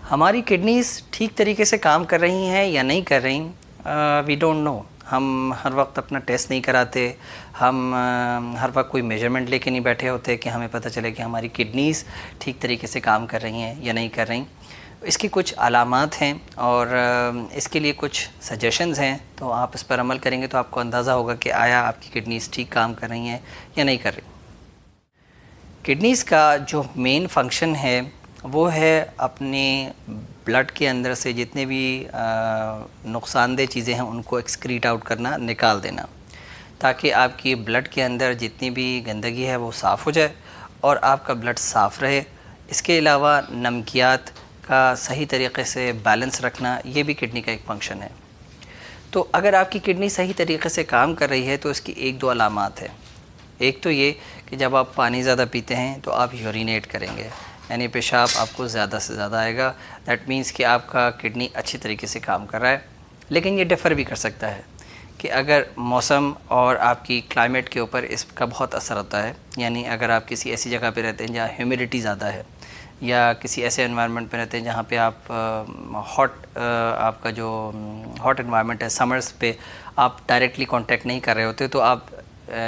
हमारी किडनीज़ ठीक तरीके से काम कर रही हैं या नहीं कर रही, वी डोंट नो। हम हर वक्त अपना टेस्ट नहीं कराते, हम हर वक्त कोई मेजरमेंट लेके नहीं बैठे होते कि हमें पता चले कि हमारी किडनीज़ ठीक तरीके से काम कर रही हैं या नहीं कर रही। इसकी कुछ अलामात हैं और इसके लिए कुछ सजेशंस हैं, तो आप इस पर अमल करेंगे तो आपको अंदाज़ा होगा कि आया आपकी किडनीज़ ठीक काम कर रही हैं या नहीं कर रही। किडनीज़ का जो मेन फंक्शन है वो है अपने ब्लड के अंदर से जितने भी नुकसानदेह चीज़ें हैं उनको एक्सक्रीट आउट करना, निकाल देना, ताकि आपकी ब्लड के अंदर जितनी भी गंदगी है वो साफ़ हो जाए और आपका ब्लड साफ़ रहे। इसके अलावा नमकियात का सही तरीके से बैलेंस रखना, ये भी किडनी का एक फंक्शन है। तो अगर आपकी किडनी सही तरीके से काम कर रही है तो इसकी एक दो अलामात है। एक तो ये कि जब आप पानी ज़्यादा पीते हैं तो आप यूरिनेट करेंगे, यानी पेशाब आपको ज़्यादा से ज़्यादा आएगा। दैट मीन्स कि आपका किडनी अच्छी तरीके से काम कर रहा है। लेकिन ये डिफ़र भी कर सकता है कि अगर मौसम और आपकी क्लाइमेट के ऊपर इसका बहुत असर होता है, यानी अगर आप किसी ऐसी जगह पे रहते हैं जहाँ ह्यूमिडिटी ज़्यादा है या किसी ऐसे एनवायरनमेंट पे रहते हैं जहाँ पे आप आपका जो हॉट एनवायरनमेंट है, समर्स पे आप डायरेक्टली कांटेक्ट नहीं कर रहे होते, तो आप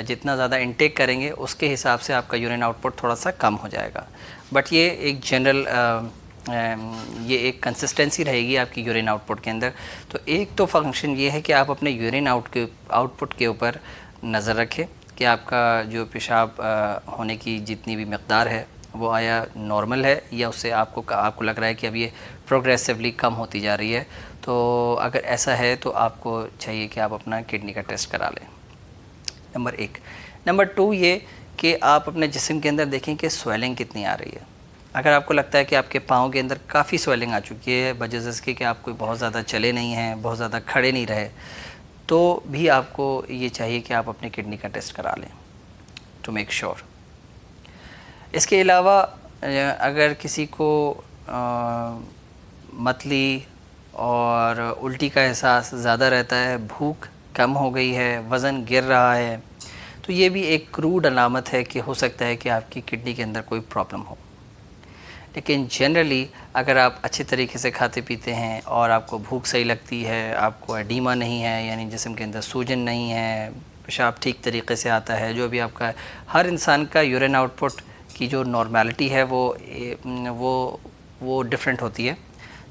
जितना ज़्यादा इनटेक करेंगे उसके हिसाब से आपका यूरिन आउटपुट थोड़ा सा कम हो जाएगा। बट ये एक जनरल ये एक कंसिस्टेंसी रहेगी आपकी यूरिन आउटपुट के अंदर। तो एक तो फंक्शन ये है कि आप अपने यूरिन आउटपुट के ऊपर नज़र रखें कि आपका जो पेशाब होने की जितनी भी मकदार है वो आया नॉर्मल है या उससे आपको लग रहा है कि अब ये प्रोग्रेसिवली कम होती जा रही है। तो अगर ऐसा है तो आपको चाहिए कि आप अपना किडनी का टेस्ट करा लें, नंबर 1। नंबर 2 ये कि आप अपने जिस्म के अंदर देखें कि स्वेलिंग कितनी आ रही है। अगर आपको लगता है कि आपके पाँव के अंदर काफ़ी स्वेलिंग आ चुकी है बवजह इसके कि आप कोई बहुत ज़्यादा चले नहीं हैं, बहुत ज़्यादा खड़े नहीं रहे, तो भी आपको ये चाहिए कि आप अपने किडनी का टेस्ट करा लें टू मेक श्योर। इसके अलावा अगर किसी को मतली और उल्टी का एहसास ज़्यादा रहता है, भूख कम हो गई है, वज़न गिर रहा है, तो ये भी एक क्रूड अलामत है कि हो सकता है कि आपकी किडनी के अंदर कोई प्रॉब्लम हो। लेकिन जनरली अगर आप अच्छे तरीके से खाते पीते हैं और आपको भूख सही लगती है, आपको एडीमा नहीं है यानी जिस्म के अंदर सूजन नहीं है, पेशाब ठीक तरीके से आता है, जो भी आपका हर इंसान का यूरिन आउटपुट की जो नॉर्मेलिटी है वो डिफरेंट होती है।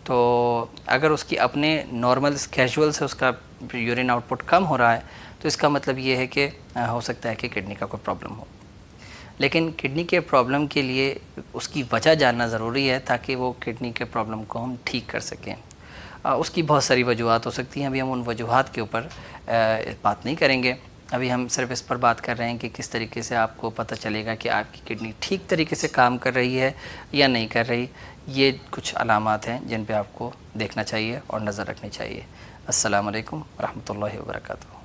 तो अगर उसकी अपने नॉर्मल कैजुअल से उसका यूरिन आउटपुट कम हो रहा है तो इसका मतलब ये है कि हो सकता है कि किडनी का कोई प्रॉब्लम हो। लेकिन किडनी के प्रॉब्लम के लिए उसकी वजह जानना ज़रूरी है ताकि वो किडनी के प्रॉब्लम को हम ठीक कर सकें। उसकी बहुत सारी वजूहात हो सकती हैं, अभी हम उन वजूहात के ऊपर बात नहीं करेंगे। अभी हम सिर्फ इस पर बात कर रहे हैं कि किस तरीके से आपको पता चलेगा कि आपकी किडनी ठीक तरीके से काम कर रही है या नहीं कर रही। ये कुछ अलामात हैं जिन पे आपको देखना चाहिए और नज़र रखनी चाहिए। अस्सलाम वालेकुम रहमतुल्लाहि व बरकातुहू।